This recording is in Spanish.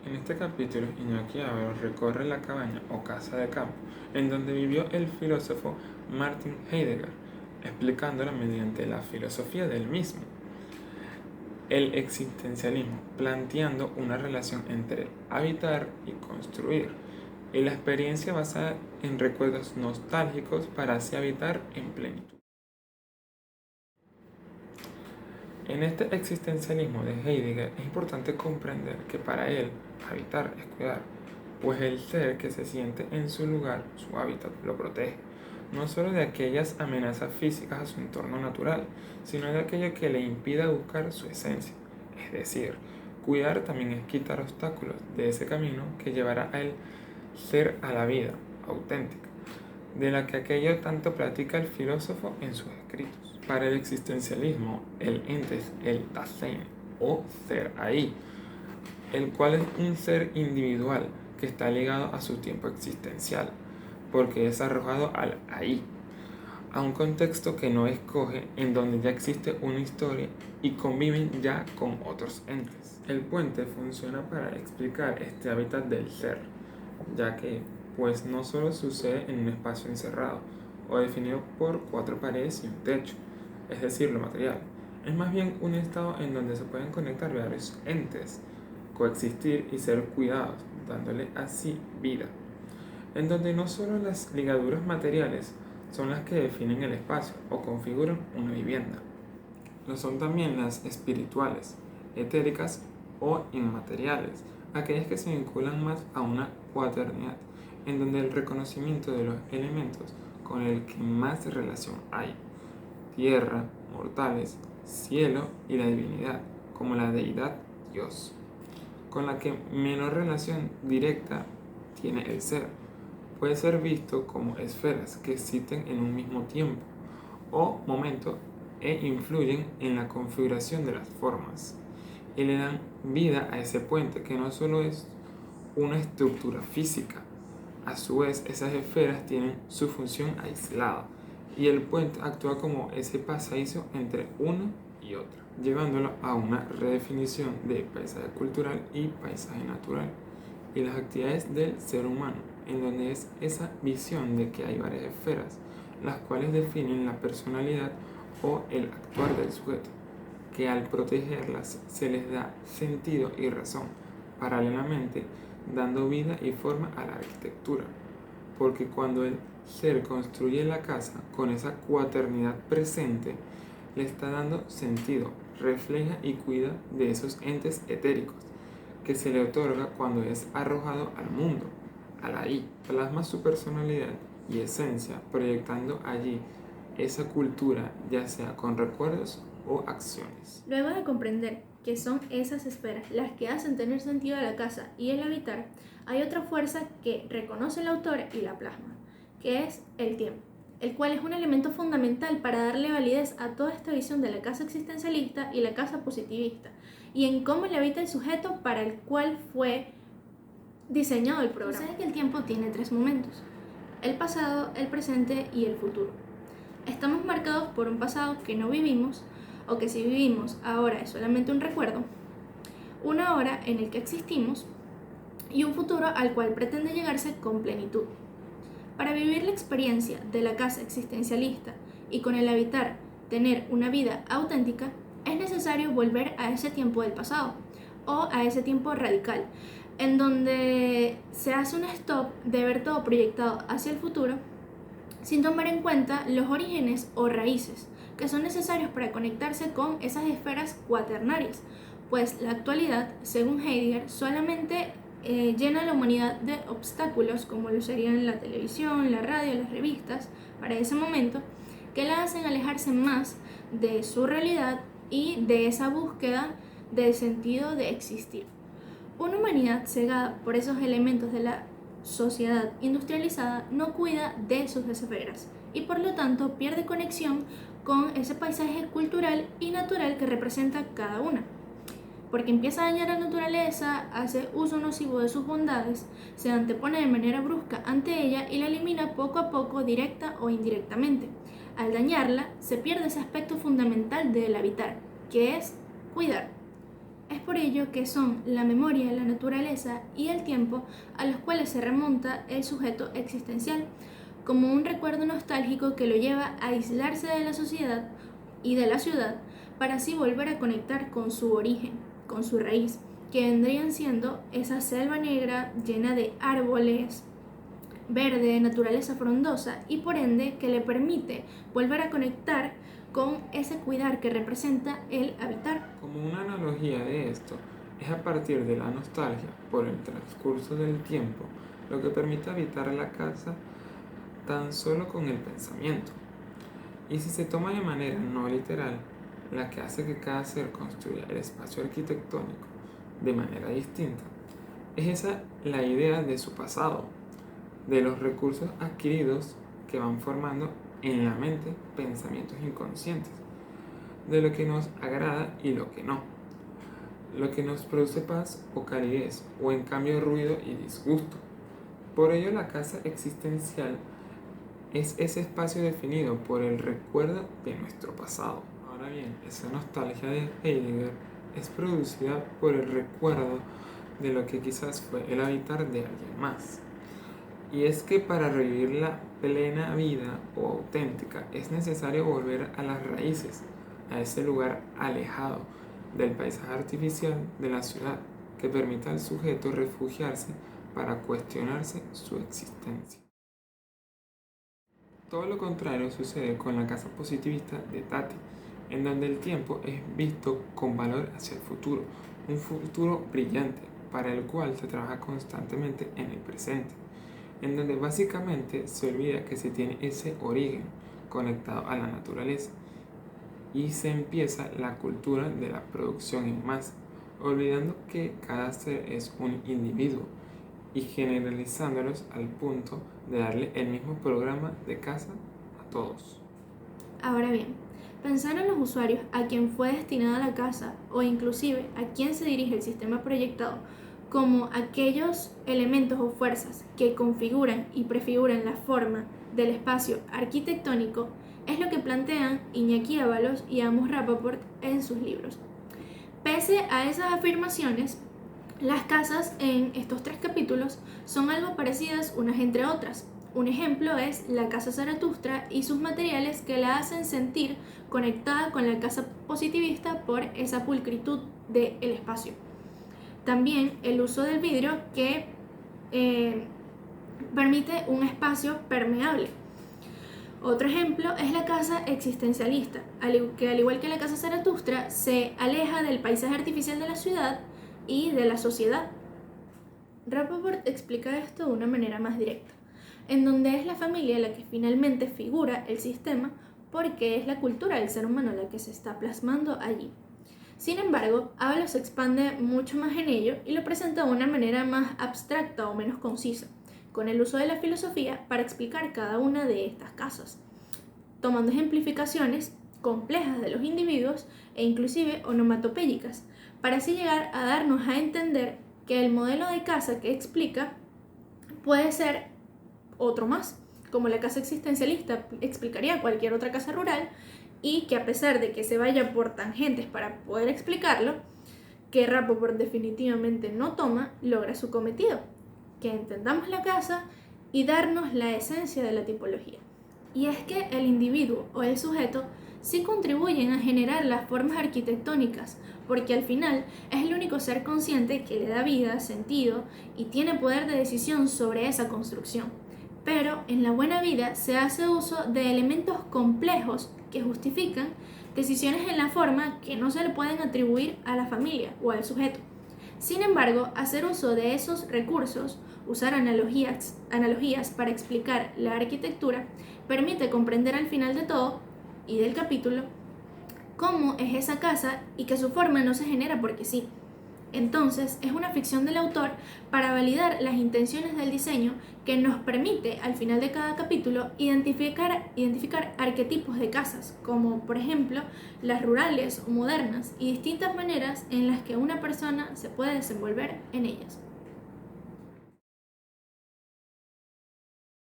En este capítulo, Iñaki Ávaro recorre la cabaña o casa de campo en donde vivió el filósofo Martin Heidegger, explicándola mediante la filosofía del mismo, el existencialismo, planteando una relación entre habitar y construir, y la experiencia basada en recuerdos nostálgicos para así habitar en plenitud. En este existencialismo de Heidegger es importante comprender que para él habitar es cuidar, pues el ser que se siente en su lugar, su hábitat, lo protege, no solo de aquellas amenazas físicas a su entorno natural, sino de aquello que le impida buscar su esencia. Es decir, cuidar también es quitar obstáculos de ese camino que llevará al ser a la vida auténtica, de la que aquello tanto platica el filósofo en sus escritos. Para el existencialismo, el ente es el Dasein, o ser ahí, el cual es un ser individual que está ligado a su tiempo existencial, porque es arrojado al ahí, a un contexto que no escoge, en donde ya existe una historia y conviven ya con otros entes. El puente funciona para explicar este hábitat del ser, ya que pues no solo sucede en un espacio encerrado o definido por cuatro paredes y un techo, es decir, lo material. Es más bien un estado en donde se pueden conectar varios entes, coexistir y ser cuidados, dándole así vida. En donde no solo las ligaduras materiales son las que definen el espacio o configuran una vivienda, lo son también las espirituales, etéricas o inmateriales, aquellas que se vinculan más a una cuaternidad, en donde el reconocimiento de los elementos con el que más relación hay, tierra, mortales, cielo y la divinidad, como la deidad Dios, con la que menor relación directa tiene el ser. Puede ser visto como esferas que existen en un mismo tiempo o momento e influyen en la configuración de las formas y le dan vida a ese puente que no solo es una estructura física. A su vez, esas esferas tienen su función aislada y el puente actúa como ese pasadizo entre una y otra, llevándolo a una redefinición de paisaje cultural y paisaje natural y las actividades del ser humano, en donde es esa visión de que hay varias esferas, las cuales definen la personalidad o el actuar del sujeto, que al protegerlas se les da sentido y razón, paralelamente dando vida y forma a la arquitectura, porque cuando el ser construye la casa con esa cuaternidad presente, le está dando sentido, refleja y cuida de esos entes etéricos que se le otorga cuando es arrojado al mundo, al ahí, plasma su personalidad y esencia proyectando allí esa cultura, ya sea con recuerdos o acciones. Luego de comprender que son esas esferas las que hacen tener sentido a la casa y el habitar, hay otra fuerza que reconoce el autor y la plasma, que es el tiempo, el cual es un elemento fundamental para darle validez a toda esta visión de la casa existencialista y la casa positivista, y en cómo le habita el sujeto para el cual fue diseñado el programa. Sucede que el tiempo tiene tres momentos: el pasado, el presente y el futuro. Estamos marcados por un pasado que no vivimos, o que si vivimos ahora es solamente un recuerdo, una hora en el que existimos y un futuro al cual pretende llegarse con plenitud. Para vivir la experiencia de la casa existencialista y con el habitar tener una vida auténtica, es necesario volver a ese tiempo del pasado o a ese tiempo radical, en donde se hace un stop de ver todo proyectado hacia el futuro sin tomar en cuenta los orígenes o raíces que son necesarios para conectarse con esas esferas cuaternarias, pues la actualidad, según Heidegger, solamente llena a la humanidad de obstáculos, como lo serían la televisión, la radio, las revistas, para ese momento, que la hacen alejarse más de su realidad y de esa búsqueda del sentido de existir. Una humanidad cegada por esos elementos de la sociedad industrializada no cuida de sus esferas y por lo tanto pierde conexión con ese paisaje cultural y natural que representa cada una, porque empieza a dañar la naturaleza, hace uso nocivo de sus bondades, se antepone de manera brusca ante ella y la elimina poco a poco, directa o indirectamente. Al dañarla, se pierde ese aspecto fundamental del habitar, que es cuidar. Es por por ello que son la memoria, la naturaleza y el tiempo a los cuales se remonta el sujeto existencial, como un recuerdo nostálgico que lo lleva a aislarse de la sociedad y de la ciudad para así volver a conectar con su origen, con su raíz, que vendrían siendo esa selva negra llena de árboles, verde, naturaleza frondosa y por ende que le permite volver a conectar con ese cuidar que representa el habitar. Como una analogía de esto, es a partir de la nostalgia por el transcurso del tiempo lo que permite habitar la casa tan solo con el pensamiento. Y si se toma de manera no literal, la que hace que cada ser construya el espacio arquitectónico de manera distinta, es esa la idea de su pasado, de los recursos adquiridos que van formando en la mente pensamientos inconscientes, de lo que nos agrada y lo que no, lo que nos produce paz o calidez, o en cambio ruido y disgusto. Por ello la casa existencial es ese espacio definido por el recuerdo de nuestro pasado. Ahora bien, esa nostalgia de Heidegger es producida por el recuerdo de lo que quizás fue el habitar de alguien más. Y es que para revivir la plena vida o auténtica es necesario volver a las raíces, a ese lugar alejado del paisaje artificial de la ciudad que permita al sujeto refugiarse para cuestionarse su existencia. Todo lo contrario sucede con la casa positivista de Tati, en donde el tiempo es visto con valor hacia el futuro, un futuro brillante para el cual se trabaja constantemente en el presente, en donde básicamente se olvida que se tiene ese origen conectado a la naturaleza y se empieza la cultura de la producción en masa, olvidando que cada ser es un individuo y generalizándolos al punto de darle el mismo programa de casa a todos. Ahora bien, pensar en los usuarios a quien fue destinada la casa o inclusive a quien se dirige el sistema proyectado como aquellos elementos o fuerzas que configuran y prefiguran la forma del espacio arquitectónico es lo que plantean Iñaki Ábalos y Amos Rapoport en sus libros. Pese a esas afirmaciones, las casas en estos 3 capítulos son algo parecidas unas entre otras. Un ejemplo es la casa Zaratustra y sus materiales que la hacen sentir conectada con la casa positivista por esa pulcritud del espacio. También el uso del vidrio que permite un espacio permeable. Otro ejemplo es la casa existencialista, que al igual que la casa Zaratustra se aleja del paisaje artificial de la ciudad y de la sociedad. Rapoport explica esto de una manera más directa, en donde es la familia la que finalmente figura el sistema porque es la cultura del ser humano la que se está plasmando allí. Sin embargo, Ábalos se expande mucho más en ello y lo presenta de una manera más abstracta o menos concisa, con el uso de la filosofía para explicar cada una de estas casas, tomando ejemplificaciones complejas de los individuos e inclusive onomatopéyicas, para así llegar a darnos a entender que el modelo de casa que explica puede ser otro más, como la casa existencialista explicaría cualquier otra casa rural, y que a pesar de que se vaya por tangentes para poder explicarlo, que Rapoport definitivamente no toma, logra su cometido, que entendamos la casa y darnos la esencia de la tipología. Y es que el individuo o el sujeto sí contribuyen a generar las formas arquitectónicas, porque al final es el único ser consciente que le da vida, sentido y tiene poder de decisión sobre esa construcción. Pero en la buena vida se hace uso de elementos complejos que justifican decisiones en la forma que no se le pueden atribuir a la familia o al sujeto. Sin embargo, hacer uso de esos recursos, usar analogías para explicar la arquitectura, permite comprender al final de todo y del capítulo cómo es esa casa y que su forma no se genera porque sí. Entonces, es una ficción del autor para validar las intenciones del diseño que nos permite, al final de cada capítulo, identificar arquetipos de casas, como por ejemplo las rurales o modernas, y distintas maneras en las que una persona se puede desenvolver en ellas.